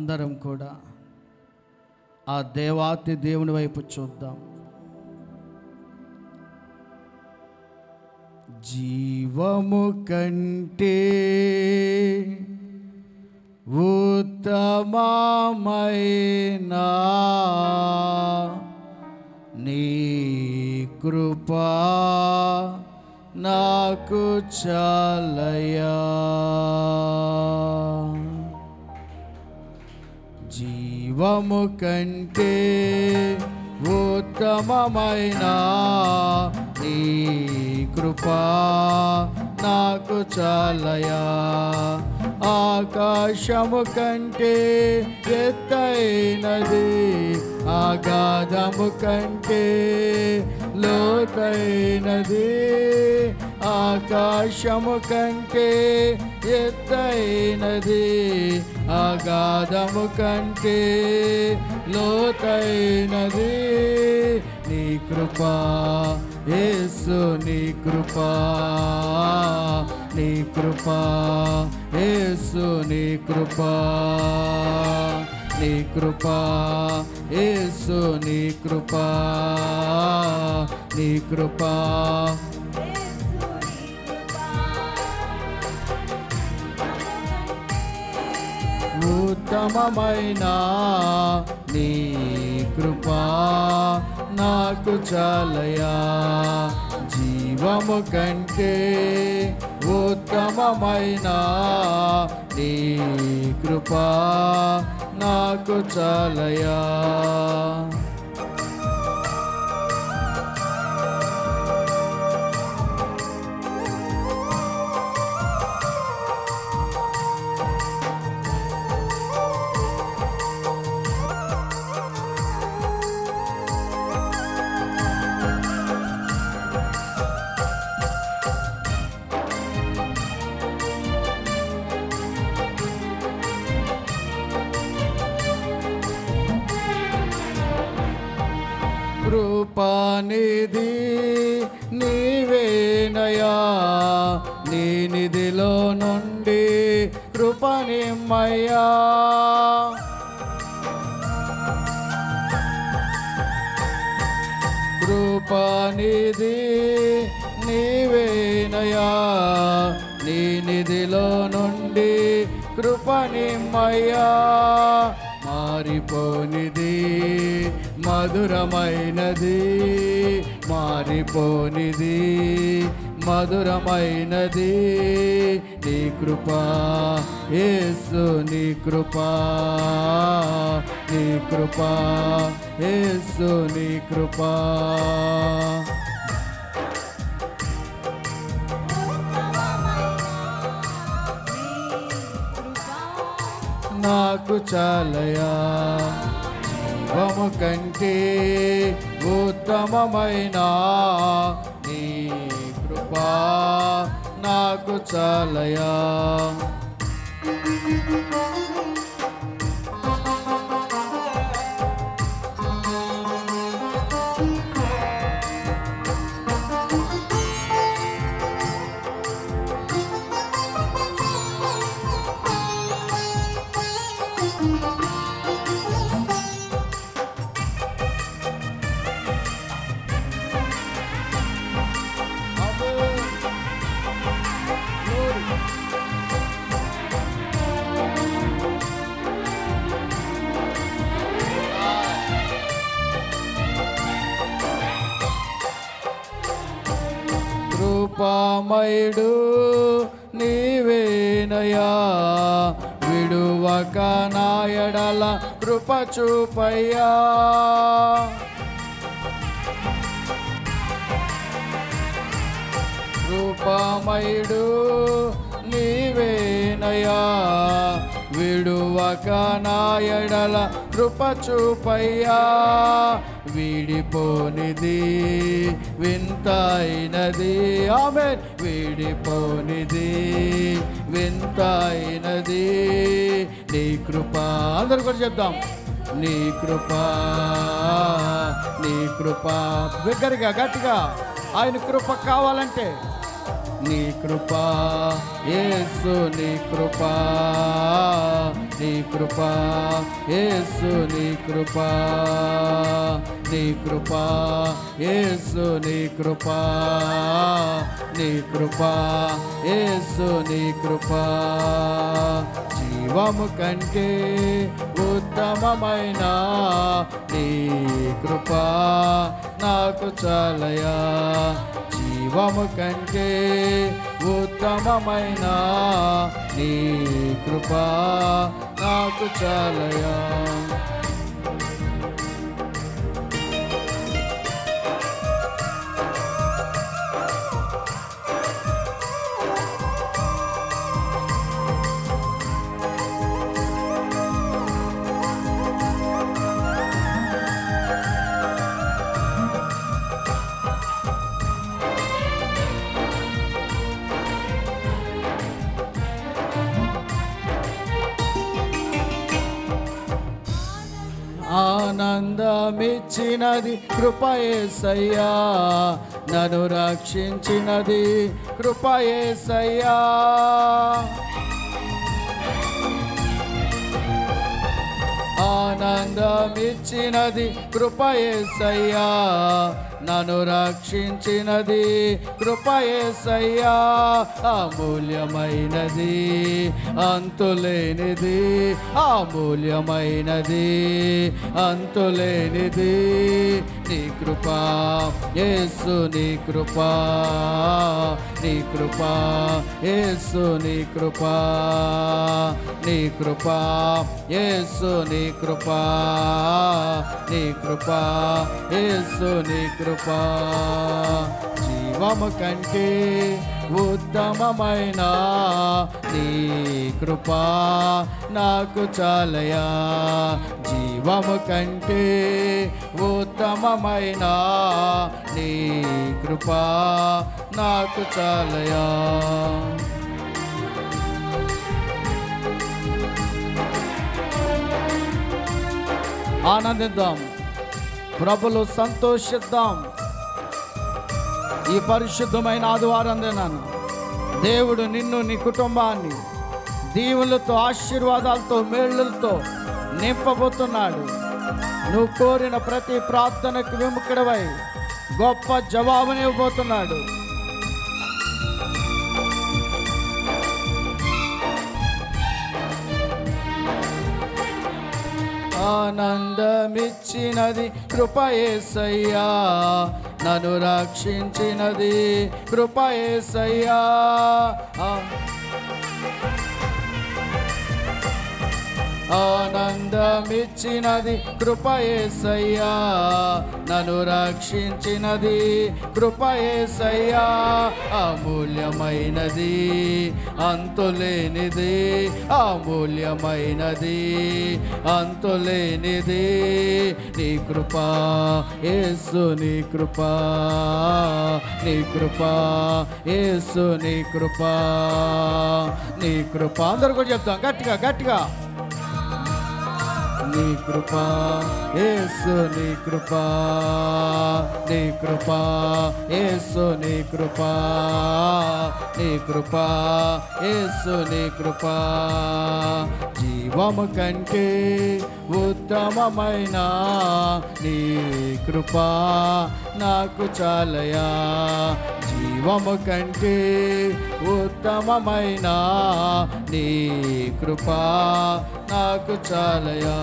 అందరం కూడా ఆ దేవాతి దేవుని వైపు చూద్దాం. జీవము కంటే ఉత్తమమైన నీ కృపా నాకు చాలయా. జీవము కంటే ఉత్తమమైన నీ కృపా నాకు చాలయా. ఆకాశము కంటే ఎత్తైనది, అగాధము కంటే లోతైనది. ఆకాశము కంటే ఎత్తైనది, అగాధము కంటే లోతైనది నీ కృపా యేసు, నీ కృపా, నీ కృపా యేసు, నీ కృపా, నీ కృపా యేసు, నీ కృపా, నీ కృపా. ఉత్తమమైన నీ కృపా నాకు చాలయా. జీవము కంటే ఉత్తమమైన నీ కృపా నాకు చాలయా. కృపానిధి నీవేనయా, నీ నిధిలో నుండి కృపనిమ్మయ్యా. కృపానిధి నీవేనయా, నీ నిధిలో నుండి కృపనిమ్మయ్యా. మారిపోనిది మధురమైనది, మారిపోనిది మధురమైనది నీ కృపా యేసు, నీ కృపా, నీ కృపా యేసు, నీ కృపా. నాకు చాలయా. జీవము కంటే ఉత్తమమైన నీ కృపా నాకు చాలయా. కృపామయుడు నీవేనయా, విడువక నా ఎడల కృప చూపయ్యా. కృపామయుడు నీవేనయా, విడువక నా ఎడల కృప చూపయ్యా. వీడిపోనిది వింతైనది, ఆమేన్. వీడిపోనిది వింతైనది నీ కృపా. అందరూ కూడా చెప్దాం. నీ కృపా, నీ కృపా. బిగ్గరగా గట్టిగా ఆయన కృప కావాలంటే నీ కృపా యేసు నీ కృపా నీ కృపా యేసు నీ కృపా నీ కృపా యేసు నీ కృపా నీ కృపా యేసు నీ కృపా జీవము కంటే ఉత్తమమైన నీ కృపా నాకు చాలయా జీవము కంటే ఉత్తమమైన నీ కృపా నాకు చాలయా ఆనందమిచ్చినది కృప యేసయ్యా నన్ను రక్షించినది కృప యేసయ్యా ఆనందమిచ్చినది కృప యేసయ్యా నన్ను రక్షించినది కృప యేసయ్యా అమూల్యమైనది అంతులేనిది అమూల్యమైనది అంతులేనిది నీ కృపా యేసు నీ కృపా నీ కృపా యేసు నీ కృపా నీ కృపా యేసు నీ కృపా నీ కృపా యేసు నీ కృపా జీవము కంటే ఉత్తమమైన నీ కృపా నాకు చాలయా జీవము కంటే ఉత్తమమైన నీ కృపా నాకు చాలయా ఆనందిద్దాం ప్రభులు సంతోషిద్దాం ఈ పరిశుద్ధమైన ఆదివారం దినాన దేవుడు నిన్ను నీ కుటుంబాన్ని దీవులతో ఆశీర్వాదాలతో మేళ్ళతో నింపబోతున్నాడు నువ్వు కోరిన ప్రతి ప్రార్థనకు విముఖుడవై గొప్ప జవాబునివ్వబోతున్నాడు ఆనందమిచ్చినది కృప యేసయ్యా నన్ను రక్షించినది కృప యేసయ్యా ఆనందమిచ్చినది కృప యేసయ్యా నన్ను రక్షించినది కృప యేసయ్యా అమూల్యమైనది అంతులేనిది అమూల్యమైనది అంతులేనిది నీ కృపా యేసు నీ కృపా నీ కృపా యేసు నీ కృపా నీ కృపా అందరూ కూడా చెప్తాం గట్టిగా గట్టిగా నీ కృపా యేసు నీ కృపా నీ కృపా యేసు నీ కృపా నీ కృపా యేసు నీ కృపా జీవము కంటే ఉత్తమమైన నీ కృపా నాకు చాలయా జీవము కంటే ఉత్తమమైన నీ కృపా నాకు చాలయా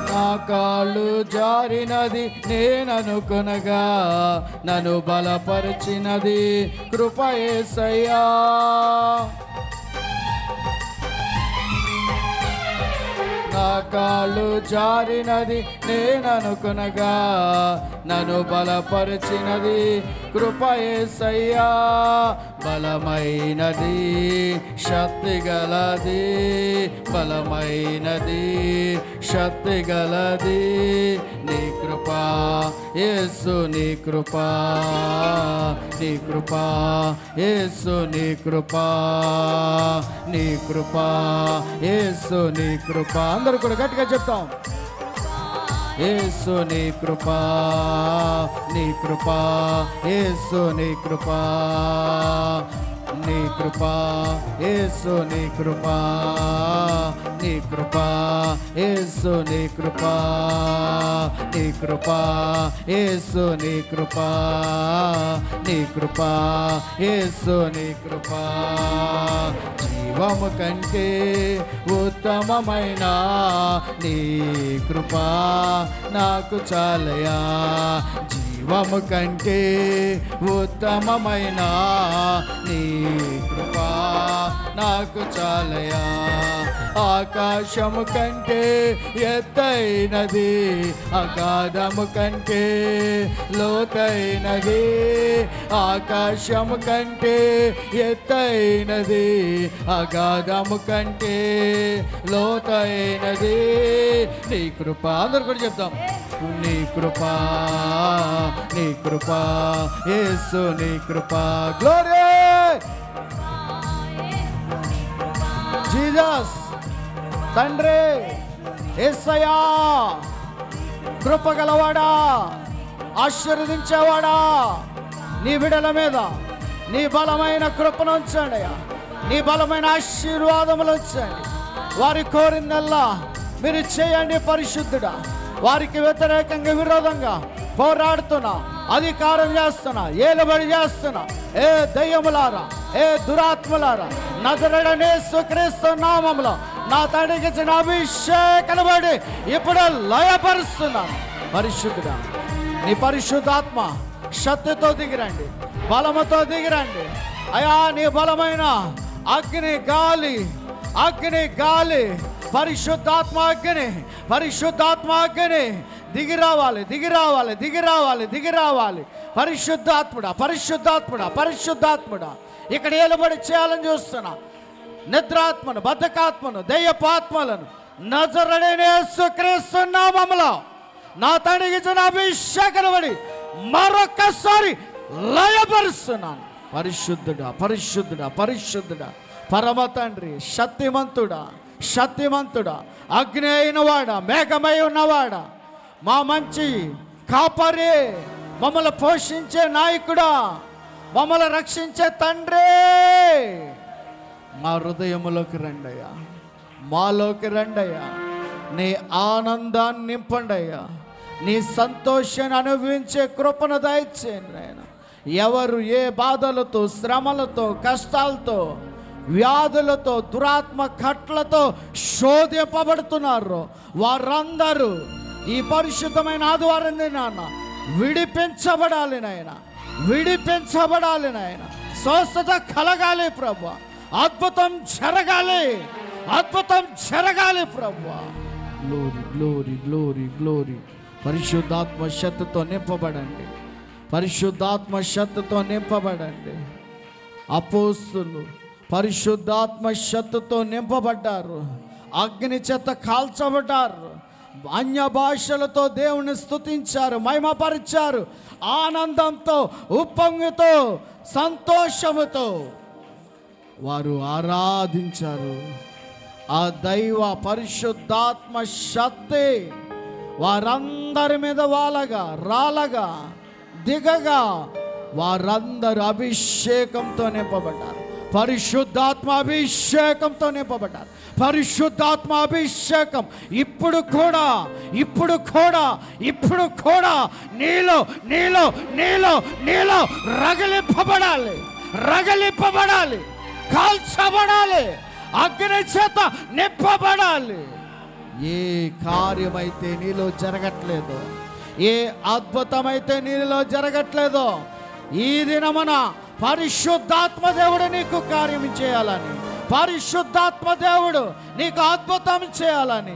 నా కాళ్ళు జారినది నేననుకొనగా నన్ను బలపరిచినది కృప యేసయ్యా నా నా కాళ్ళు జారినది నేననుకునగా నన్ను బలపరిచినది కృప యేసయ్యా. బలమైనది శక్తి గలది, బలమైనది శక్తి గలది నీ కృప యేసు, నీ కృప, నీ కృప యేసు, నీ కృప, నీ కృప యేసు, నీ కృప. అందరూ కూడా గట్టిగా చెప్తాం. యేసు నీ కృప, నీ కృప యేసు, నీ కృప, నీ కృప యేసు, నీ కృప, నీ కృప యేసు, నీ కృప, నీ కృప యేసు, నీ కృప, నీ కృప యేసు, నీ కృప. జీవము కంటే ఉత్తమమైన నీ కృప నాకు చాలయా. జీవము కంటే ఉత్తమమైన నీ కృప నాకు చాలయా. ఆకాశము కంటే ఎత్తైనది, అగాధము కంటే లోతైనది, ఆకాశము కంటే ఎత్తైనది, అగాధము కంటే లోతైనది నీ కృప. అందరూ కూడా చెప్తాం. నీ కృప, నీ కృప యేసు, నీ కృప. Glory Jesus. తండ్రి యేసయ్యా, కృప గలవాడా, ఆశీర్వదించేవాడా, నీ బిడ్డల మీద నీ బలమైన కృపను ఉంచండి అయ్యా. నీ బలమైన ఆశీర్వాదములు ఉంచండి. వారి కోరిందల్లా మీరు చేయండి పరిశుద్ధుడా. వారికి వ్యతిరేకంగా విరోధంగా పోరాడుతున్నా, అధికారం చేస్తున్నా, ఏలుబడి చేస్తున్నా ఏ దయ్యములారా, ఏ దురాత్మలారా, నజరేయుడైన యేసుక్రీస్తు నామములో నా తండ్రికి ఇచ్చిన అభిషేకం బట్టి ఇప్పుడు లయపరుస్తున్నాను. పరిశుద్ధుడా, నీ పరిశుద్ధాత్మ శక్తితో దిగిరండి, బలముతో దిగిరండి అయా. నీ బలమైన అగ్ని గాలి, అగ్ని గాలి, పరిశుద్ధాత్మ అగ్ని, పరిశుద్ధాత్మ అగ్ని దిగిరావాలి, దిగిరావాలి, దిగిరావాలి, దిగిరావాలి. పరిశుద్ధాత్ముడా, పరిశుద్ధాత్ముడా, పరిశుద్ధాత్ముడా, ఇక్కడ ఏలుబడి చేయాలని చూస్తున్నా నిద్రాత్మను, బద్ధకాత్మను, దయ్యపాత్మలను నజరేయుడైన యేసుక్రీస్తు నామములో నా తండ్రికి ఇచ్చిన అభిషేకం బట్టి మరొకసారి లయపరుస్తున్నాను. పరిశుద్ధుడా, పరిశుద్ధుడా, పరిశుద్ధుడా, పరమ తండ్రి, శక్తిమంతుడా, శక్తిమంతుడా, అగ్ని అయినవాడా, మేఘమై ఉన్నవాడా, మా మంచి కాపరి, మమ్మల్ని పోషించే నాయకుడా, మమ్మల్ని రక్షించే తండ్రి, మా హృదయములోకి రండయ్యా, మాలోకి రండయ్యా. నీ ఆనందాన్ని నింపండయ్యా, నీ సంతోషాన్ని అనుభవించే కృపను దయచేయండి ఆయన. ఎవరు ఏ బాధలతో, శ్రమలతో, కష్టాలతో, వ్యాధులతో, దురాత్మ కట్లతో శోధింపబడుతున్నారు వారందరూ ఈ పరిశుద్ధమైన ఆదివారం నాన్న విడిపించబడాలి నాయన, విడిపించబడాలి నాయన. స్వస్థత కలగాలి ప్రభు, అద్భుతం జరగాలి, అద్భుతం జరగాలి ప్రభు. Glory, glory, glory, glory. పరిశుద్ధాత్మ శక్తితో నింపబడండి, పరిశుద్ధాత్మ శక్తితో నింపబడండి. అపోస్తులు పరిశుద్ధాత్మ శక్తితో నింపబడ్డారు, అగ్ని చేత కాల్చబడ్డారు, అన్య భాషలతో దేవుని స్తుతించారు, మహిమపరిచారు, ఆనందంతో, ఉప్పొంగుతో, సంతోషముతో వారు ఆరాధించారు. ఆ దైవ పరిశుద్ధాత్మ శక్తి వారందరి మీద వాలగా, రాలగా, దిగగా వారందరూ అభిషేకంతో నింపబడ్డారు. పరిశుద్ధాత్మ అభిషేకంతో నింపబడ్డారు. పరిశుద్ధాత్మ అభిషేకం ఇప్పుడు కూడా, ఇప్పుడు కూడా, ఇప్పుడు కూడా నీలో నీలో నీలో నీలో రగిలింపబడాలి, రగిలింపబడాలి, కాల్చబడాలి, అగ్ని చేత నింపబడాలి. ఏ కార్యమైతే నీలో జరగట్లేదో, ఏ అద్భుతమైతే నీలో జరగట్లేదో, ఈ దినమున పరిశుద్ధాత్మ దేవుడు నీకు కార్యం చేయాలని, పరిశుద్ధాత్మ దేవుడు నీకు అద్భుతం చేయాలని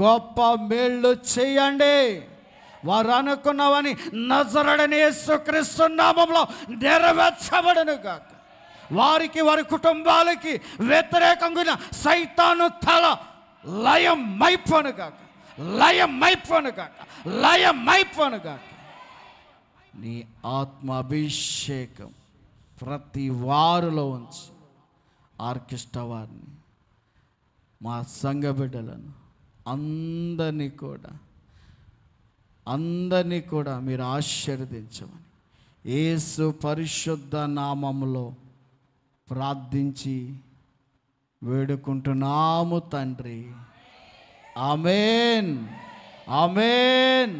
గొప్ప మేళ్ళు చేయండి. వారు అనుకున్నవని నజరుడైన యేసుక్రీస్తు నామములో నెరవేర్చబడును గాక. వారికి వారి కుటుంబాలకి వ్యతిరేకంగా సైతాను తల లయమైపోను గాక, లయమైపోను గాక, లయమైపోను గాక. నీ ఆత్మాభిషేకం ప్రతి వారిలో ఉంచి ఆర్కెస్ట్రా వారిని, మా సంఘ బిడ్డలను అందరినీ కూడా మీరు ఆశీర్వదించమని యేసు పరిశుద్ధ నామములో ప్రార్థించి వేడుకుంటున్నాము తండ్రి. ఆమేన్, ఆమేన్.